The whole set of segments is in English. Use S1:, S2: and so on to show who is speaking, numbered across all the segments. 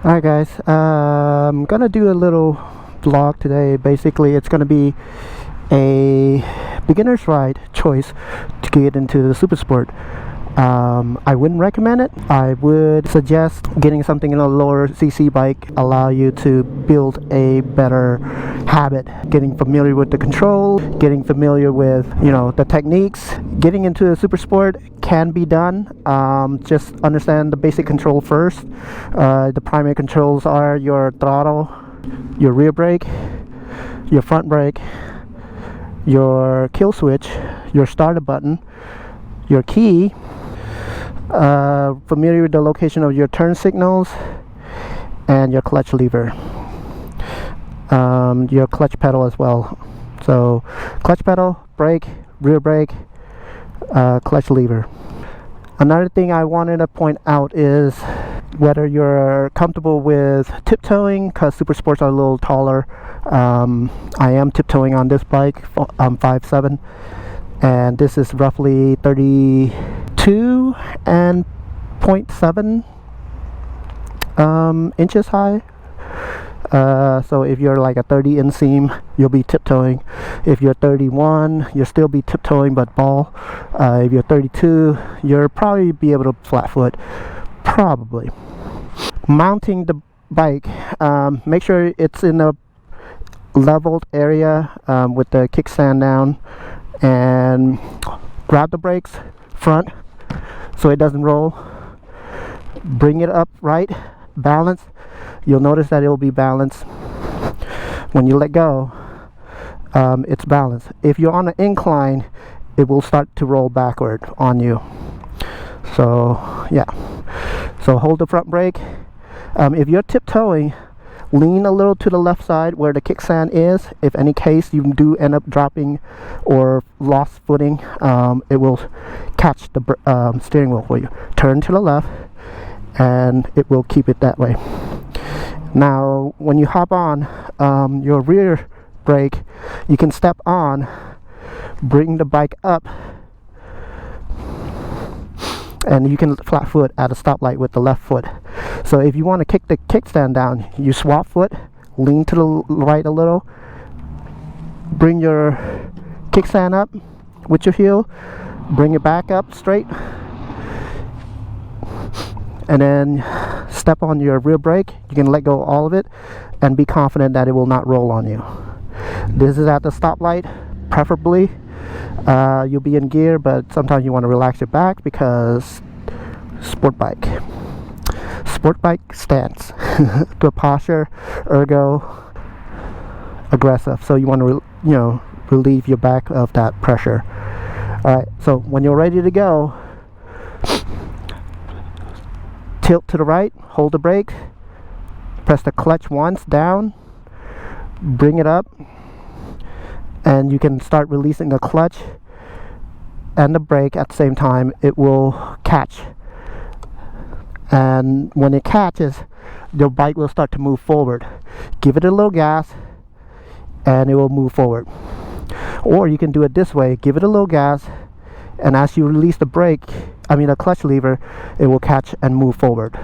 S1: Alright guys, I'm gonna do a little vlog today. Basically it's gonna be a beginner's ride choice to get into the SuperSport. I wouldn't recommend it. I would suggest getting something in a lower cc bike, allow you to build a better habit, getting familiar with the control, getting familiar with the techniques. Getting into a SuperSport can be done. Just understand the basic control first. The primary controls are your throttle, your rear brake, your front brake, your kill switch, your starter button, your key, familiar with the location of your turn signals, and your clutch lever, your clutch pedal as well. So clutch pedal, brake, rear brake, clutch lever. Another thing I wanted to point out is whether you're comfortable with tiptoeing, because SuperSports are a little taller. I am tiptoeing on this bike. I'm 5'7", and this is roughly 32 and 0.7 inches high. So if you're like a 30 inseam, you'll be tiptoeing. If you're 31, you'll still be tiptoeing but ball. If you're 32, you'll probably be able to flat foot, probably. Mounting the bike, make sure it's in a leveled area with the kickstand down, and grab the brakes front so it doesn't roll. Bring it up right, balance. You'll notice that it will be balanced. When you let go, it's balanced. If you're on an incline, it will start to roll backward on you. So yeah, so hold the front brake. If you're tiptoeing, lean a little to the left side where the kickstand is. If any case you do end up dropping or lost footing, it will catch the steering wheel for you. Turn to the left and it will keep it that way. Now when you hop on your rear brake, you can step on, bring the bike up, and you can flat foot at a stoplight with the left foot. So if you want to kick the kickstand down, you swap foot, lean to the right a little, bring your kickstand up with your heel, bring it back up straight, and then step on your rear brake. You can let go all of it and be confident that it will not roll on you. This is at the stoplight, preferably. You'll be in gear, but sometimes you want to relax your back because sport bike stance. The posture, ergo, aggressive. So you want to relieve your back of that pressure. Alright, so when you're ready to go, tilt to the right, hold the brake, press the clutch once down, bring it up, and you can start releasing the clutch and the brake at the same time. It will catch, and when it catches, your bike will start to move forward. Give it a little gas and it will move forward. Or you can do it this way: give it a little gas, and as you release the the clutch lever, it will catch and move forward,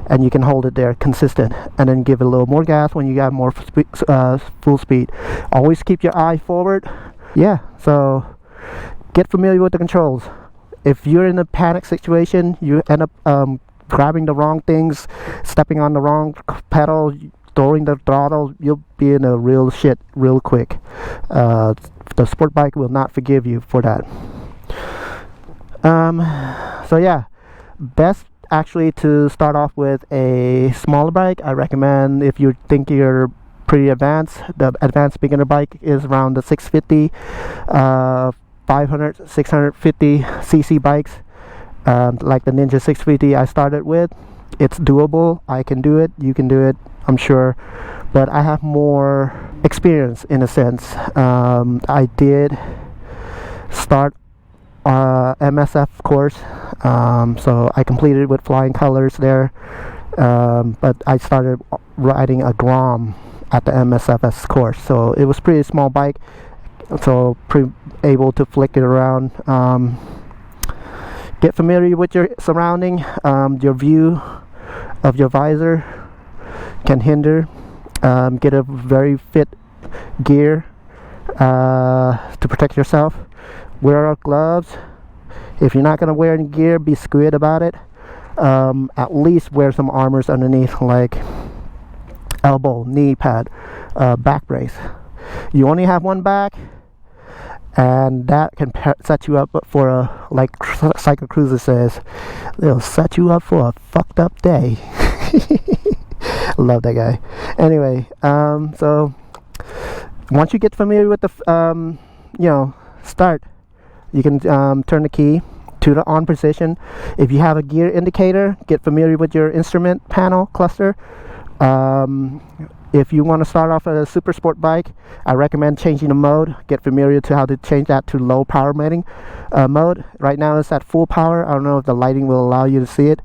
S1: and you can hold it there consistent, and then give it a little more gas when you got more full speed. Always keep your eye forward. Yeah, so get familiar with the controls. If you're in a panic situation, you end up grabbing the wrong things, stepping on the wrong pedal, throwing the throttle, you'll be in a real shit real quick. The sport bike will not forgive you for that. So yeah, best actually to start off with a smaller bike. I recommend, if you think you're pretty advanced, the advanced beginner bike is around the 650, 500, 650 cc bikes, like the Ninja 650 I started with. It's doable. I can do it, you can do it, I'm sure, but I have more experience in a sense. I did start MSF course, so I completed with flying colors there, but I started riding a Grom at the MSFS course, so it was pretty small bike, so able to flick it around. Get familiar with your surrounding, your view of your visor, can hinder. Get a very fit gear to protect yourself. Wear our gloves. If you're not going to wear any gear, be squid about it. At least wear some armors underneath, like elbow, knee pad, back brace. You only have one back, and that can set you up for a, like Cycle Cruiser says, it'll set you up for a fucked up day. Love that guy. Anyway, so once you get familiar with the start, you can turn the key to the on position. If you have a gear indicator, get familiar with your instrument panel cluster. If you want to start off a SuperSport bike, I recommend changing the mode. Get familiar to how to change that to low power mode. Right now it's at full power. I don't know if the lighting will allow you to see it,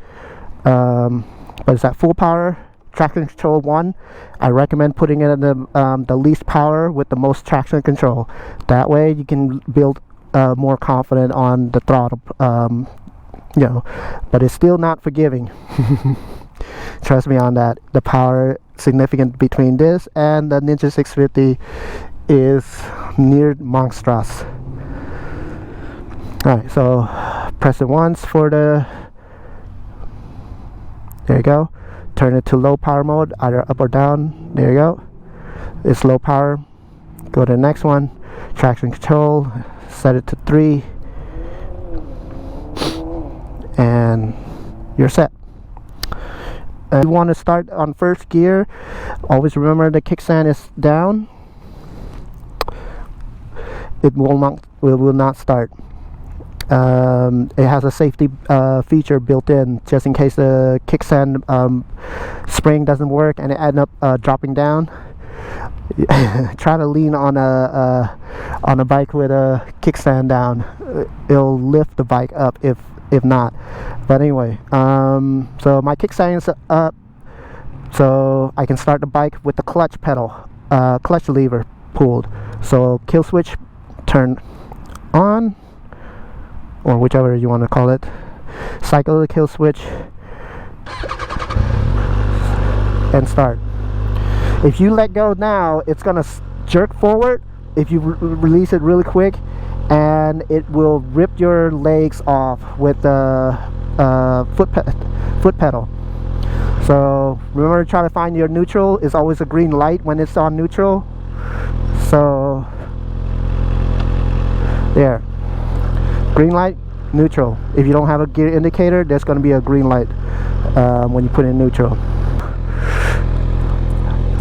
S1: but it's at full power. Traction control 1. I recommend putting it in the least power with the most traction control. That way you can build more confident on the throttle. But it's still not forgiving. Trust me on that. The power significant between this and the Ninja 650 is near monstrous. Alright, so press it once for the, there you go. Turn it to low power mode, either up or down. There you go. It's low power. Go to the next one. Traction control, set it to 3, and you're set. If you want to start on first gear, always remember the kickstand is down. It will not start. It has a safety feature built in, just in case the kickstand spring doesn't work and it ends up dropping down. Try to lean on a bike with a kickstand down. It'll lift the bike up if not. But anyway, so my kickstand is up, so I can start the bike with the clutch pedal, clutch lever pulled. So kill switch turn on, or whichever you want to call it. Cycle the kill switch and start. If you let go now, it's gonna jerk forward. If you release it really quick, and it will rip your legs off with the foot pedal. So remember to try to find your neutral. Is always a green light when it's on neutral. So there, green light, neutral. If you don't have a gear indicator, there's going to be a green light when you put in neutral.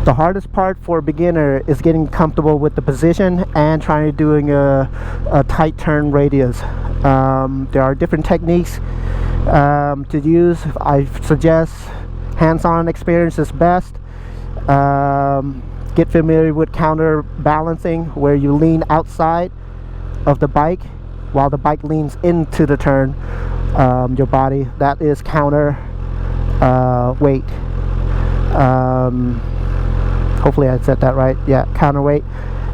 S1: The hardest part for a beginner is getting comfortable with the position and trying to doing a tight turn radius. There are different techniques to use. I suggest hands-on experience is best. Get familiar with counterbalancing, where you lean outside of the bike while the bike leans into the turn. Your body, that is counter weight. Hopefully I said that right. Yeah, counterweight.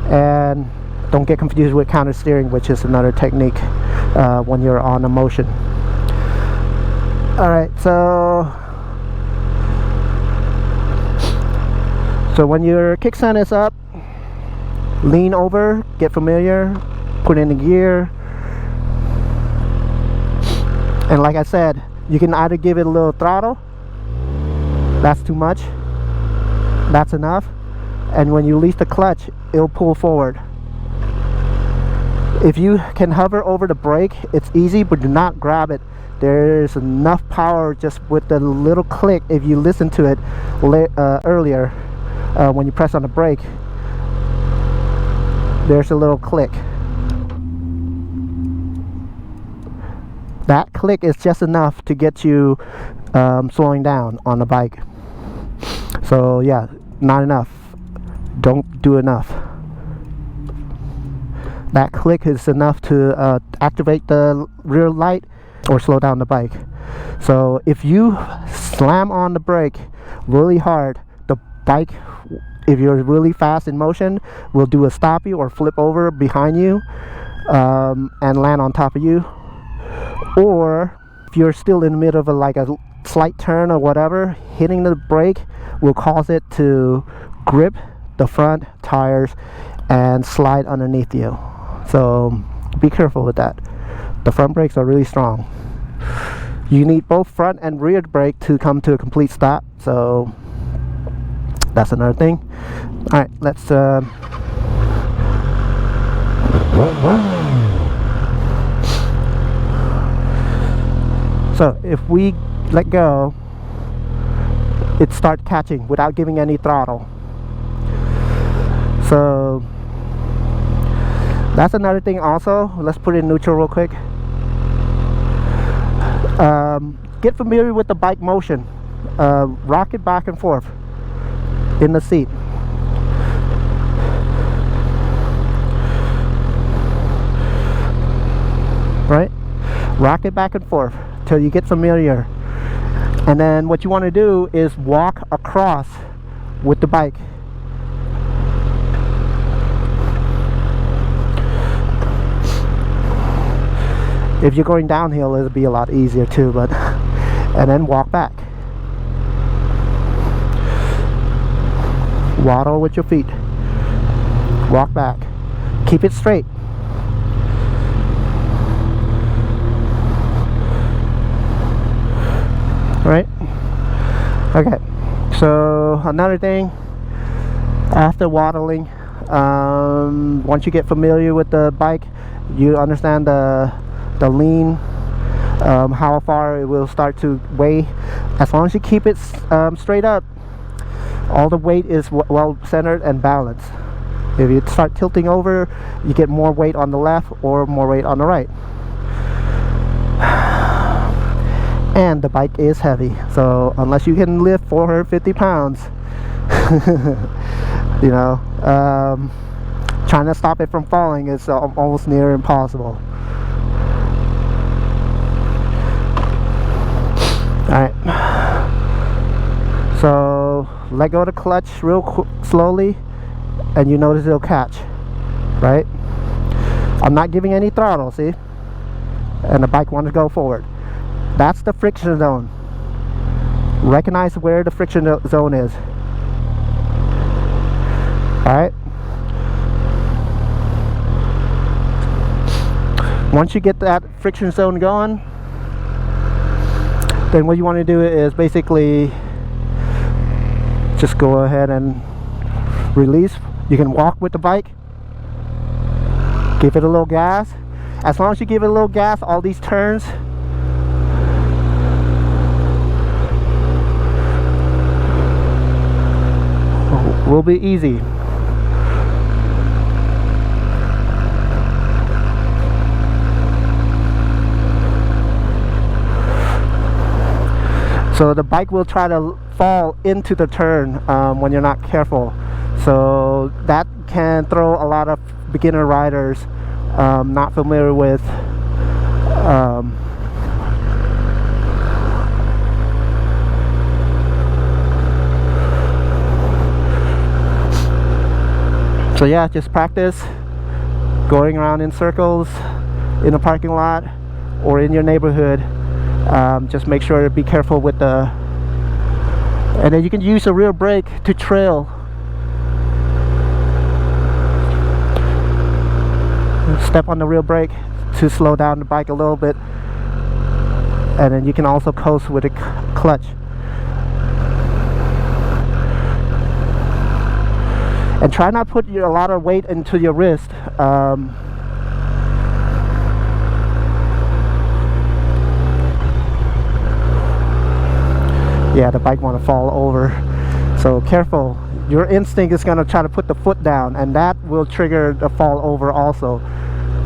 S1: And don't get confused with counter steering, which is another technique when you're on a motion. Alright, so when your kickstand is up, lean over, get familiar, put in the gear, and like I said, you can either give it a little throttle, that's too much, that's enough, and when you release the clutch, it'll pull forward. If you can hover over the brake, it's easy, but do not grab it. There's enough power just with the little click. If you listen to it earlier, when you press on the brake, there's a little click. That click is just enough to get you slowing down on the bike. So yeah, not enough. Don't do enough. That click is enough to activate the rear light or slow down the bike. So if you slam on the brake really hard, the bike, if you're really fast in motion, will do a stoppie or flip over behind you and land on top of you. Or if you're still in the middle of a slight turn or whatever, hitting the brake will cause it to grip the front tires and slide underneath you. So be careful with that. The front brakes are really strong. You need both front and rear brake to come to a complete stop. So that's another thing. All right, let's so if we let go, it starts catching without giving any throttle. So that's another thing also. Let's put it in neutral real quick. Get familiar with the bike motion. Rock it back and forth in the seat. Right? Rock it back and forth till you get familiar. And then what you want to do is walk across with the bike. If you're going downhill, it'll be a lot easier too, but and then walk back. Waddle with your feet. Walk back. Keep it straight. Right? Okay. So another thing, after waddling, once you get familiar with the bike, you understand the lean, how far it will start to weigh. As long as you keep it straight up, all the weight is well centered and balanced. If you start tilting over, you get more weight on the left or more weight on the right. And the bike is heavy, so unless you can lift 450 pounds, you know, trying to stop it from falling is almost near impossible. Alright, so let go of the clutch real slowly, and you notice it'll catch, right? I'm not giving any throttle, see? And the bike wants to go forward. That's the friction zone. Recognize where the friction zone is. Alright? Once you get that friction zone going, then what you want to do is basically just go ahead and release. You can walk with the bike, give it a little gas. As long as you give it a little gas, all these turns will be easy. So the bike will try to fall into the turn when you're not careful. So that can throw a lot of beginner riders not familiar with so yeah, just practice going around in circles in a parking lot or in your neighborhood. Just make sure to be careful with the, and then you can use the rear brake to trail. Step on the rear brake to slow down the bike a little bit, and then you can also coast with a clutch. And try not to put a lot of weight into your wrist. Yeah, the bike want to fall over, so careful. Your instinct is going to try to put the foot down, and that will trigger the fall over also,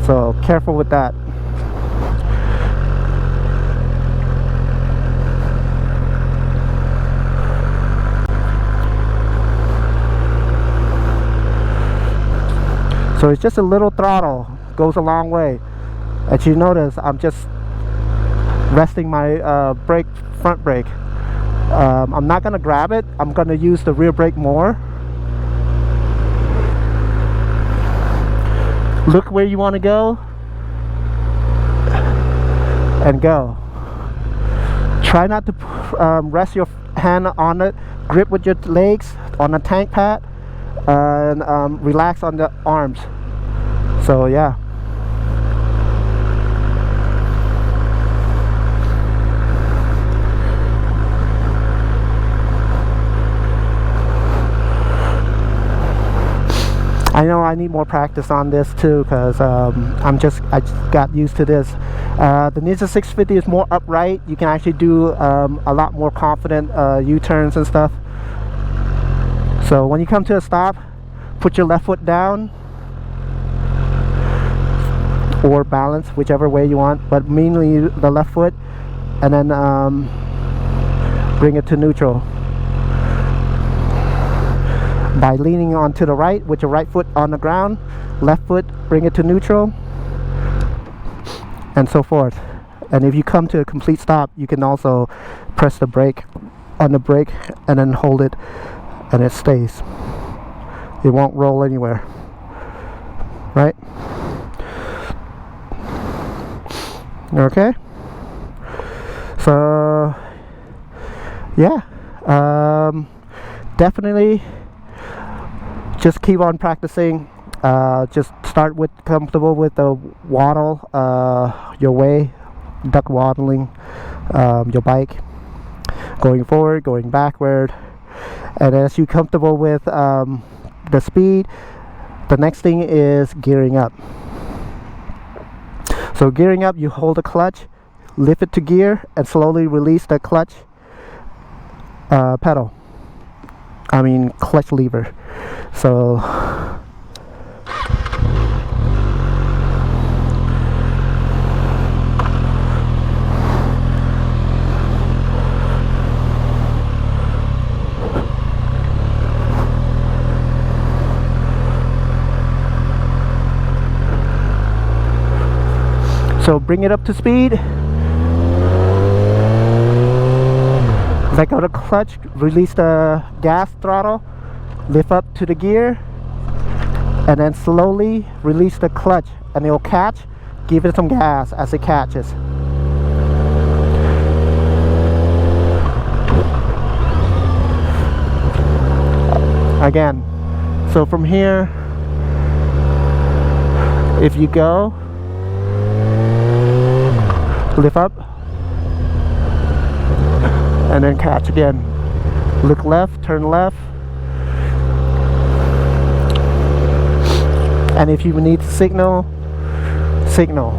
S1: so careful with that. So it's just a little throttle, goes a long way. As you notice, I'm just resting my front brake. I'm not going to grab it. I'm going to use the rear brake more. Look where you want to go and go. Try not to rest your hand on it, grip with your legs on the tank pad, and relax on the arms. So yeah. I know I need more practice on this too, because I just got used to this. The Ninja 650 is more upright. You can actually do a lot more confident U-turns and stuff. So when you come to a stop, put your left foot down or balance, whichever way you want, but mainly the left foot, and then bring it to neutral by leaning onto the right with your right foot on the ground, left foot bring it to neutral, and so forth. And if you come to a complete stop, you can also press the brake on the brake and then hold it, and it stays. It won't roll anywhere, right? Okay, so yeah, definitely just keep on practicing. Just start with comfortable with the waddle, your way, duck waddling, your bike, going forward, going backward, and as you're comfortable with the speed, the next thing is gearing up. So gearing up, you hold the clutch, lift it to gear, and slowly release the clutch clutch lever. So bring it up to speed. Let go of the clutch, release the gas throttle, lift up to the gear, and then slowly release the clutch, and it will catch. Give it some gas as it catches. Again, so from here, if you go, lift up, and then catch again. Look left, turn left, and if you need to signal, signal.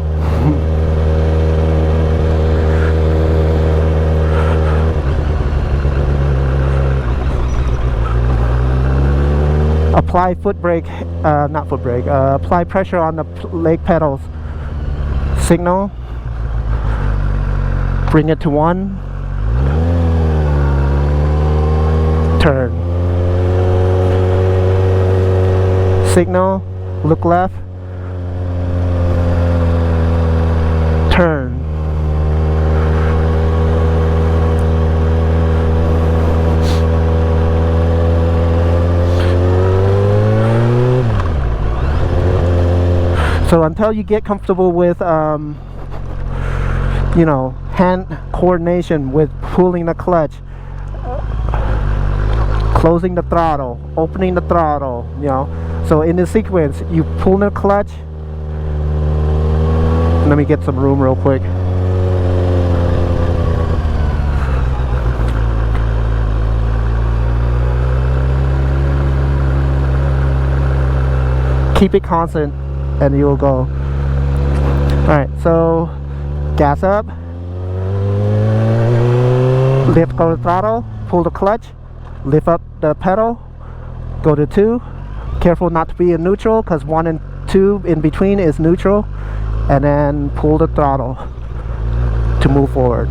S1: Apply foot brake, not foot brake, apply pressure on the leg pedals. Signal, bring it to 1, turn, signal, look left, turn, so until you get comfortable with you know, hand coordination with pulling the clutch, closing the throttle, opening the throttle, you know. So in this sequence, you pull the clutch. Let me get some room real quick. Keep it constant and you will go. Alright, so gas up, lift go to throttle, pull the clutch, lift up the pedal, go to 2, careful not to be in neutral because 1 and 2 in between is neutral, and then pull the throttle to move forward.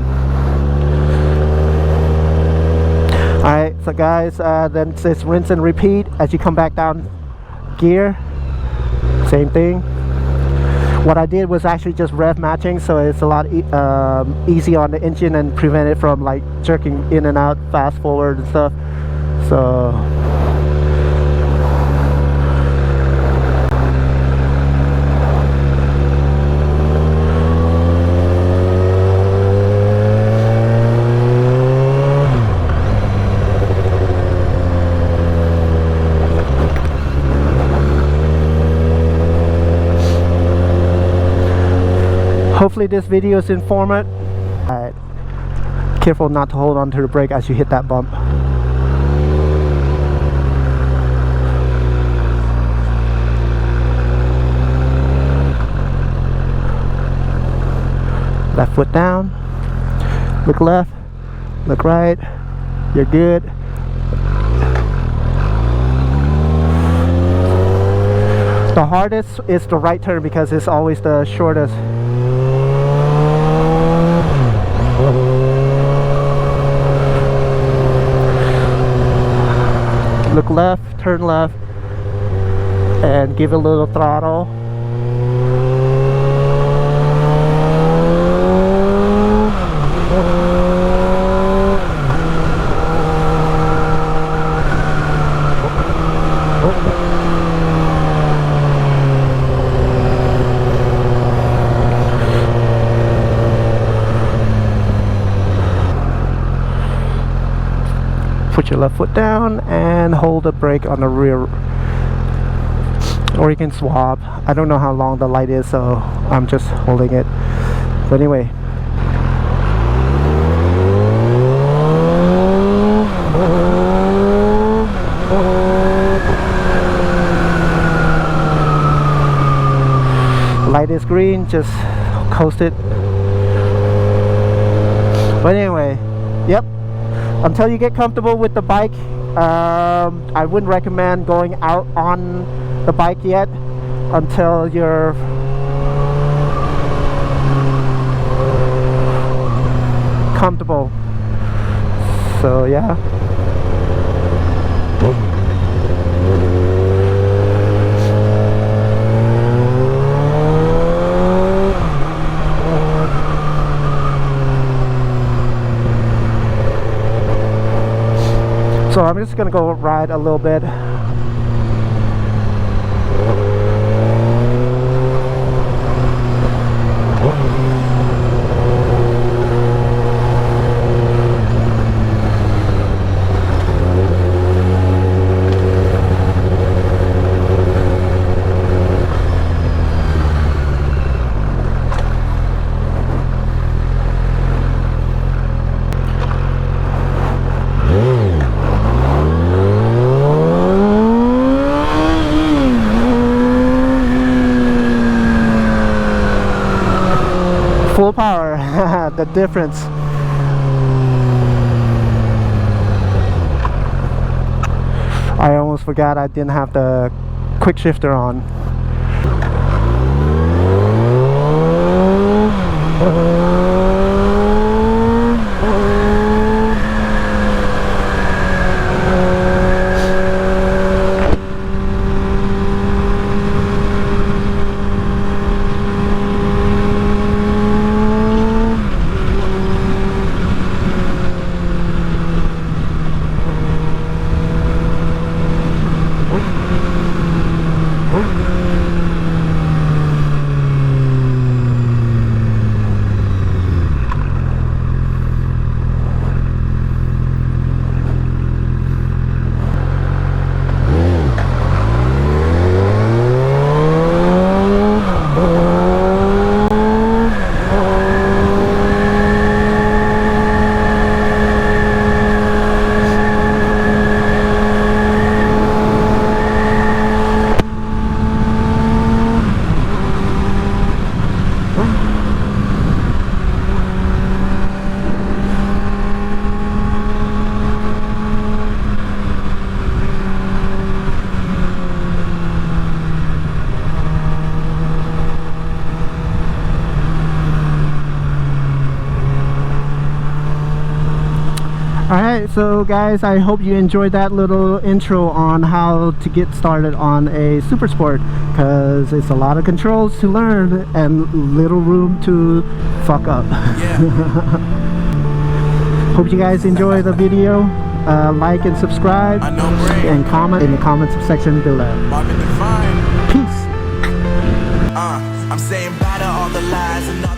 S1: Alright, so guys, then it's rinse and repeat as you come back down gear. Same thing. What I did was actually just rev matching, so it's a lot easy on the engine and prevent it from like jerking in and out, fast forward and stuff. So hopefully this video is informative. Alright, careful not to hold on to the brake as you hit that bump. Left foot down, look left, look right, you're good. The hardest is the right turn because it's always the shortest. Look left, turn left, and give it a little throttle. Put your left foot down and hold the brake on the rear, or you can swap. I don't know how long the light is, so I'm just holding it. But anyway, light is green, just coast it. But anyway, yep. Until you get comfortable with the bike, I wouldn't recommend going out on the bike yet until you're comfortable. So yeah. So I'm just gonna go ride a little bit. Full power. The difference. I almost forgot I didn't have the quick shifter on. Alright, so guys, I hope you enjoyed that little intro on how to get started on a SuperSport, because it's a lot of controls to learn and little room to fuck up. Yeah. Hope you guys enjoy the video. Like and subscribe and comment in the comments section below. Peace.
S2: I'm saying bye to all the lies and all